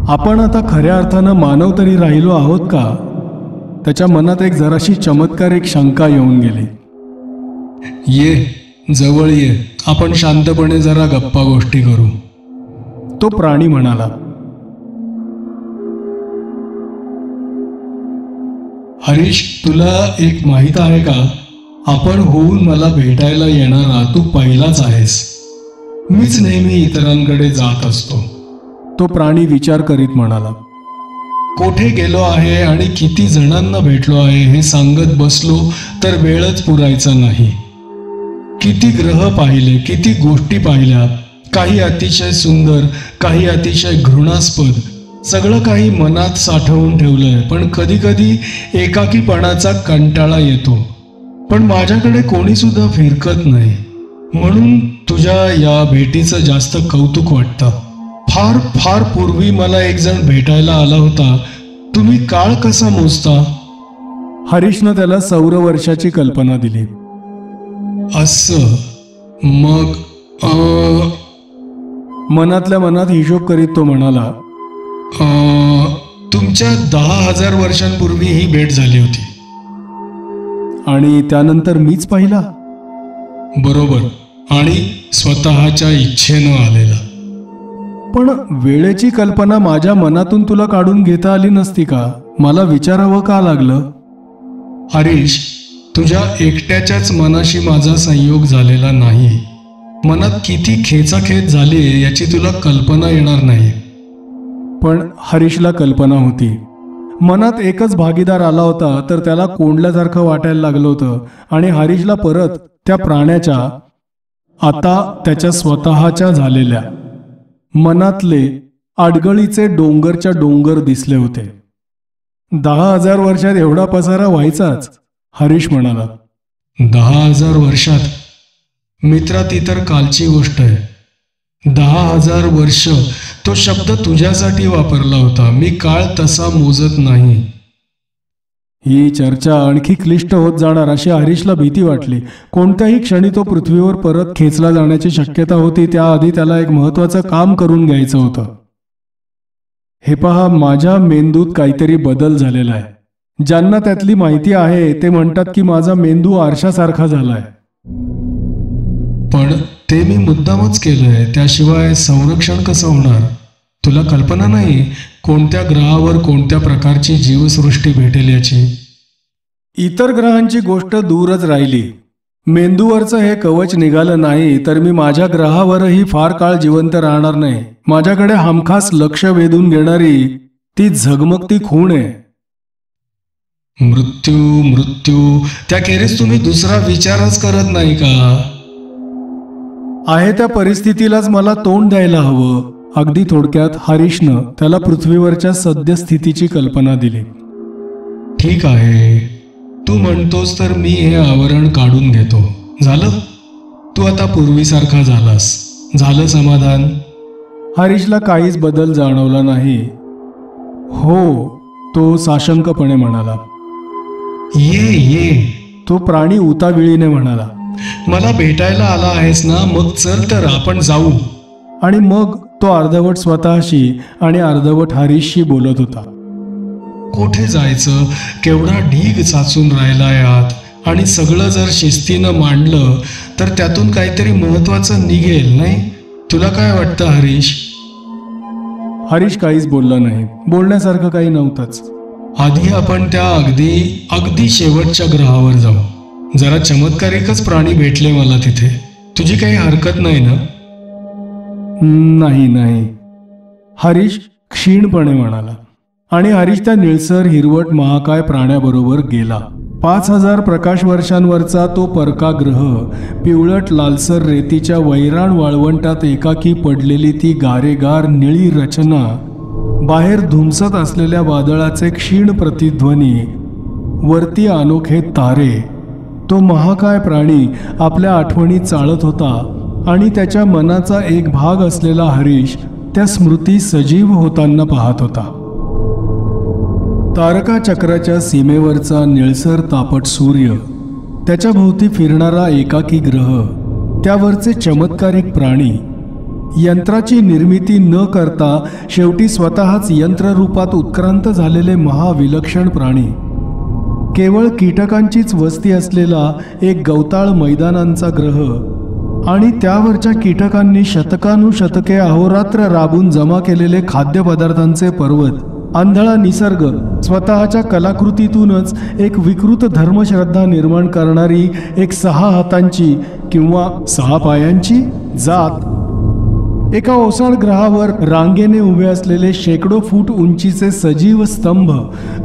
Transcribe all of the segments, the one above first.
आपण आता खऱ्या अर्थानं मानव तरी राहिलो आहोत का? त्याच्या मनात एक जराशी चमत्कारिक शंका येऊन गेली. ये जवळ ये, आपण शांतपणे जरा गप्पा गोष्टी करू, तो प्राणी म्हणाला. हरीश, तुला एक माहीत आहे का, आपण होऊन मला भेटायला येणारा तू पहिलाच आहेस. मीच नेहमी इतरांकडे जात असतो. तो प्राणी विचार करीत म्हणाला. कोठे गेलो आहे आणि किती जणांना भेटलो आहे हे सांगत बसलो तर वेळच पुरायचा नाही. किती ग्रह पाहिले, किती गोष्टी पाहिल्या, काही अतिशय सुंदर, काही अतिशय घृणास्पद, सगळं काही मनात साठवून ठेवलंय. पण कधी कधी एकाकीपणाचा कंटाळा येतो. पण माझ्याकडे कोणी सुद्धा फिरकत नाही. म्हणून तुझ्या या भेटीचं जास्त कौतुक वाटतं. फार फार पूर्वी मला एक जण भेटायला आला होता. तुम्ही काळ कसा मोजता? हरीशनं त्याला सौरवर्षाची कल्पना दिली. असं? मग मनातल्या मनात हिशोब करीत तो म्हणाला, तुमच्या 10,000 वर्षांपूर्वी ही भेट झाली होती. आणि त्यानंतर मीच पाहिला? बरोबर, आणि स्वतःच्या इच्छेनं आलेला. पण वेळेची कल्पना माझ्या मनातून तुला काढून घेता आली नसती का? मला विचारावं का लागलं? हरीश, तुझ्या एकट्याच्याच मनाशी माझा संयोग झालेला नाही. मनात किती खेचाखेच झाली याची तुला कल्पना येणार नाही. पण हरीशला कल्पना होती. मनात एकच भागीदार आला होता तर त्याला कोंडल्यासारखं वाटायला लागलं होतं. आणि हरीशला परत त्या प्राण्याच्या, आता त्याच्या स्वतःच्या झालेल्या मनातले अडगळीचे डोंगरच्या डोंगर दिसले होते. 10,000 वर्षात एवढा पसारा व्हायचाच, हरीश म्हणाला. 10,000 वर्षात? मित्रा, ती तर कालची गोष्ट आहे. 10,000 वर्ष तो शब्द तुझ्यासाठी वापरला होता. मी काळ तसा मोजत नाही. ही चर्चा आणखी क्लिष्ट होत जाणार अशी हरीशला भीती वाटली. कोणत्याही क्षणी तो पृथ्वीवर परत खेचला जाण्याची शक्यता होती. त्याआधी त्याला एक महत्वाचं काम करून घ्यायचं होतं. हे पहा, माझ्या मेंदूत काहीतरी बदल झालेला आहे. ज्यांना त्यातली माहिती आहे ते म्हणतात की माझा मेंदू आरशासारखा झालाय. पण ते मी मुद्दामच केलंय. त्याशिवाय संरक्षण कसं होणार? तुला कल्पना नाही कोणत्या ग्रहावर कोणत्या प्रकारची जीवसृष्टी भेटेल याची. इतर ग्रहांची गोष्ट दूरच राहिली. मेंदूवरचं हे कवच निघालं नाही तर मी माझ्या ग्रहावरही फार काळ जिवंत राहणार नाही. माझ्याकडे हमखास लक्ष वेधून घेणारी ती झगमगती खूण आहे. मृत्यू मृत्यू, त्याखेरीज तुम्ही दुसरा विचारच करत नाही का? आहे त्या परिस्थितीलाच मला तोंड द्यायला हवं. अगदी थोडक्यात हरीशनं त्याला पृथ्वीवरच्या सद्यस्थितीची कल्पना दिली. ठीक आहे, तू म्हणतोस तर मी हे आवरण काढून घेतो. झालं? तू आता पूर्वीसारखा झालास. झालं समाधान? हरीशला काहीच बदल जाणवला नाही. हो, तो साशंकपणे म्हणाला. ये ये, तो प्राणी उताविळीने म्हणाला. मला भेटायला आला आहेस ना, मग चल तर आपण जाऊ. आणि मग तो अर्धवट स्वतःशी आणि अर्धवट हरीशशी बोलत होता. कोठे जायचं? केवढा ढीग साचून राहिला यात. आणि सगळं जर शिस्तीनं मांडलं तर त्यातून काहीतरी महत्वाचं निघेल, नाही? तुला काय वाटतं हरीश? हरीश काहीच बोलला नाही. बोलण्यासारखं काही नव्हतंच. आधी आपण त्या अगदी शेवटच्या ग्रहावर जाऊ. जरा चमत्कारिकच प्राणी भेटले मला तिथे. तुझी काही हरकत नाही ना? नाही नाही, हरीश क्षीणपणे म्हणाला. आणि हरीश त्या निळसर हिरवट महाकाय प्राण्याबरोबर गेला. 5,000 प्रकाश वर्षांवरचा तो परका ग्रह, पिवळट लालसर रेतीच्या वैराण वाळवंटात एकाकी पडलेली ती गारेगार निळी रचना, बाहेर धुमसत असलेल्या वादळाचे क्षीण प्रतिध्वनी, वरती अनोखे तारे. तो महाकाय प्राणी आपल्या आठवणी चाळत होता आणि त्याच्या मनाचा एक भाग असलेला हरीश त्या स्मृती सजीव होताना पाहत होता. तारका चक्राच्या सीमेवरचा निळसर तापट सूर्य, त्याच्या भोवती फिरणारा एकाकी ग्रह, त्यावरचे चमत्कारिक प्राणी, यंत्राची निर्मिती न करता शेवटी स्वतःच यंत्ररूपात उत्क्रांत झालेले महाविलक्षण प्राणी. केवळ कीटकांचीच वस्ती असलेला एक गवताळ मैदानांचा ग्रह आणि त्यावरच्या कीटकांनी शतकानुशतके अहोरात्र राबून जमा केलेले खाद्यपदार्थांचे पर्वत, आंधळा निसर्ग, स्वतःच्या कलाकृतीतूनच एक विकृत धर्मश्रद्धा निर्माण करणारी एक 6 हातांची किंवा 6 पायांची जात, एका ओसाड ग्रहावर रांगेने उभे असलेले शेकडो फूट उंचीचे सजीव स्तंभ,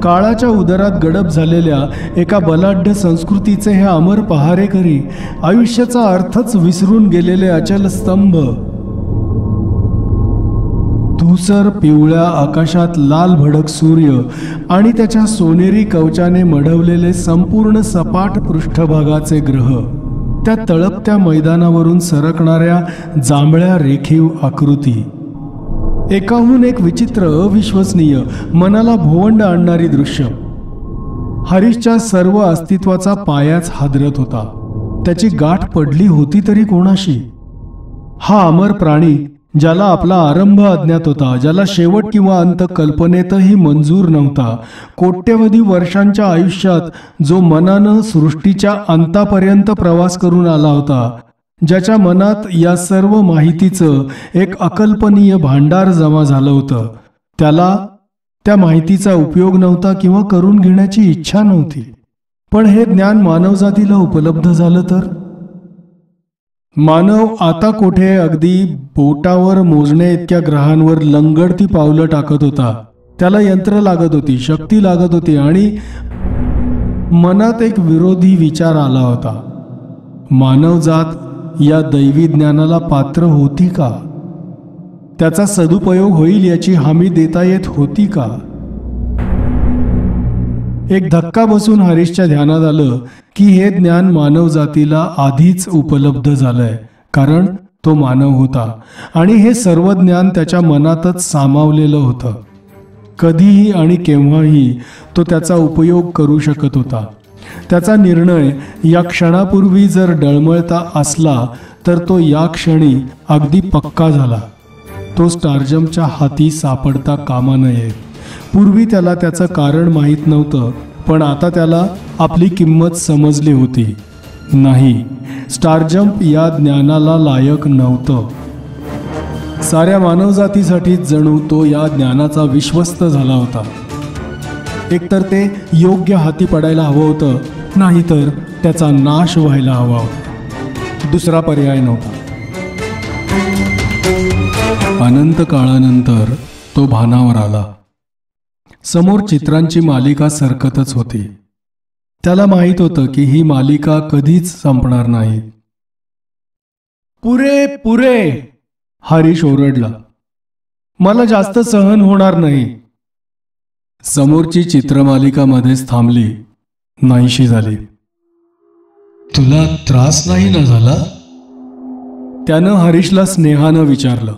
काळाच्या उदरात गडप झालेल्या एका बलाढ्य संस्कृतीचे हे अमर पहारेकरी, आयुष्याचा अर्थच विसरून गेलेले अचल स्तंभ, धूसर पिवळ्या आकाशात लाल भडक सूर्य आणि त्याच्या सोनेरी कवचाने मढवलेले संपूर्ण सपाट पृष्ठभागाचे ग्रह, त्या तळपत्या मैदानावरून सरकणाऱ्या जांभळ्या रेखीव आकृती, एकाहून एक विचित्र, अविश्वसनीय, मनाला भोवंड आणणारी दृश्य. हरीशच्या सर्व अस्तित्वाचा पायाच हादरत होता. त्याची गाठ पडली होती तरी कोणाशी? हा अमर प्राणी, ज्याला आपला आरंभ अज्ञात होता, ज्याला शेवट किंवा अंत कल्पनेतही मंजूर नव्हता, कोट्यवधी वर्षांच्या आयुष्यात जो मनानं सृष्टीच्या अंतापर्यंत प्रवास करून आला होता, ज्याच्या मनात या सर्व माहितीचं एक अकल्पनीय भांडार जमा झालं होतं, त्याला त्या माहितीचा उपयोग नव्हता किंवा करून घेण्याची इच्छा नव्हती. पण हे ज्ञान मानवजातीला उपलब्ध झालं तर? मानव आता कोठे अगदी बोटावर मोजणे इतक्या ग्रहांवर लंगडती पावलं टाकत होता. त्याला यंत्र लागत होती, शक्ती लागत होती आणि मनात एक विरोधी विचार आला होता. मानवजात या दैवी ज्ञानाला पात्र होती का? त्याचा सदुपयोग होईल याची हमी देता येत होती का? एक धक्का बसून हरीशच्या ध्यानात आलं की हे ज्ञान मानवजातीला आधीच उपलब्ध झालंय, कारण तो मानव होता आणि हे सर्व ज्ञान त्याच्या मनातच सामावलेलं होतं. कधीही आणि केव्हाही तो त्याचा उपयोग करू शकत होता. त्याचा निर्णय या क्षणापूर्वी जर डळमळता असला तर तो या क्षणी अगदी पक्का झाला. तो स्टारजमच्या हाती सापडता कामा नये. पूर्वी त्याला त्याचं कारण माहीत नव्हतं, पण आता त्याला आपली किंमत समजली होती. नाही, स्टारजम्प या ज्ञानाला लायक नव्हतं. साऱ्या मानवजातीसाठी जणू तो या ज्ञानाचा विश्वस्त झाला होता. एकतर ते योग्य हाती पडायला हवं होतं, नाहीतर त्याचा नाश व्हायला हवा होता. दुसरा पर्याय नव्हता. अनंत काळानंतर तो भानावर आला. समोर चित्रांची मालिका सरकतच होती. त्याला माहीत होतं की ही मालिका कधीच संपणार नाही. पुरे पुरे, हरीश ओरडला. मला जास्त सहन होणार नाही. समोरची चित्रमालिका मध्येच थांबली, नाहीशी झाली. तुला त्रास नाही ना झाला? त्यानं हरीशला स्नेहानं विचारलं.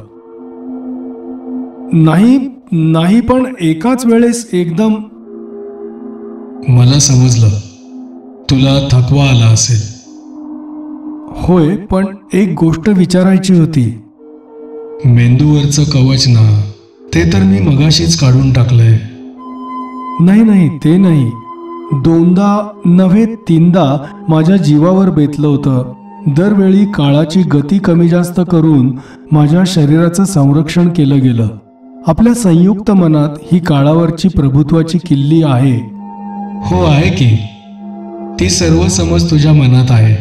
नाही, पण एकाच वेळेस एकदम. मला समजलं, तुला थकवा आला असेल. होय, पण एक गोष्ट विचारायची होती. मेंदूवरचं कवच ना, ते तर मी मगाशीच काढून टाकलंय. नाही, ते नाही. 2दा नव्हे 3दा माझ्या जीवावर बेतलं होतं. दरवेळी काळाची गती कमी जास्त करून माझ्या शरीराचं संरक्षण केलं गेलं. आपल्या संयुक्त मनात ही काळावरची प्रभुत्वाची किल्ली आहे. हो, आहे की. ती सर्व समज तुझ्या मनात आहे.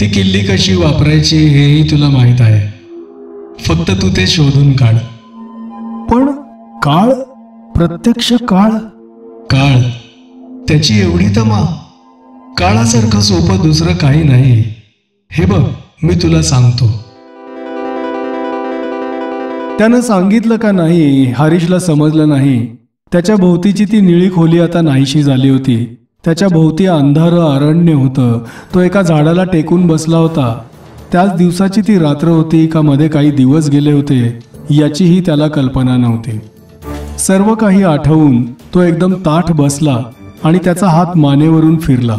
ती किल्ली कशी वापरायची हेही तुला माहीत आहे. फक्त तू ते शोधून काढ. पण काळ, प्रत्यक्ष काळ, त्याची एवढी तमा? काळासारखं सोपं दुसरं काही नाही. हे बघ, मी तुला सांगतो. त्यानं सांगितलं का नाही हरीशला समजलं नाही. त्याच्या भोवतीची ती निळी खोली आता नाहीशी झाली होती. त्याच्या भोवती अंधारं अरण्य होतं. तो एका झाडाला टेकून बसला होता. त्याच दिवसाची ती रात्र होती का मध्ये काही दिवस गेले होते याचीही त्याला कल्पना नव्हती. सर्व काही आठवून तो एकदम ताठ बसला आणि त्याचा हात मानेवरून फिरला.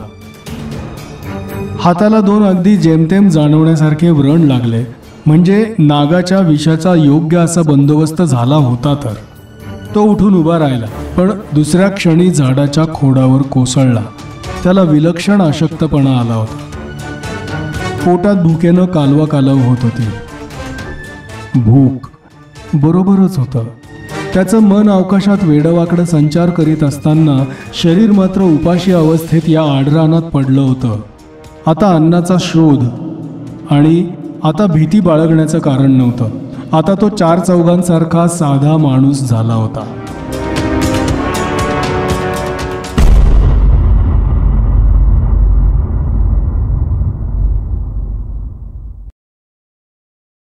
हाताला 2 अगदी जेमतेम जाणवण्यासारखे व्रण लागले म्हणजे नागाच्या विषाचा योग्य असा बंदोबस्त झाला होता तर. तो उठून उभा राहिला, पण दुसऱ्या क्षणी झाडाच्या खोडावर कोसळला. त्याला विलक्षण अशक्तपणा आला होता. पोटात भुकेनं कालवा कालव होत होती. भूक बरोबरच होतं. त्याचं मन अवकाशात वेडवाकडं संचार करीत असताना शरीर मात्र उपाशी अवस्थेत या आडरानात पडलं होतं. आता अन्नाचा शोध आणि आता भीती बाळगण्याचं कारण नव्हतं. आता तो चार चौघांसारखा साधा माणूस झाला होता.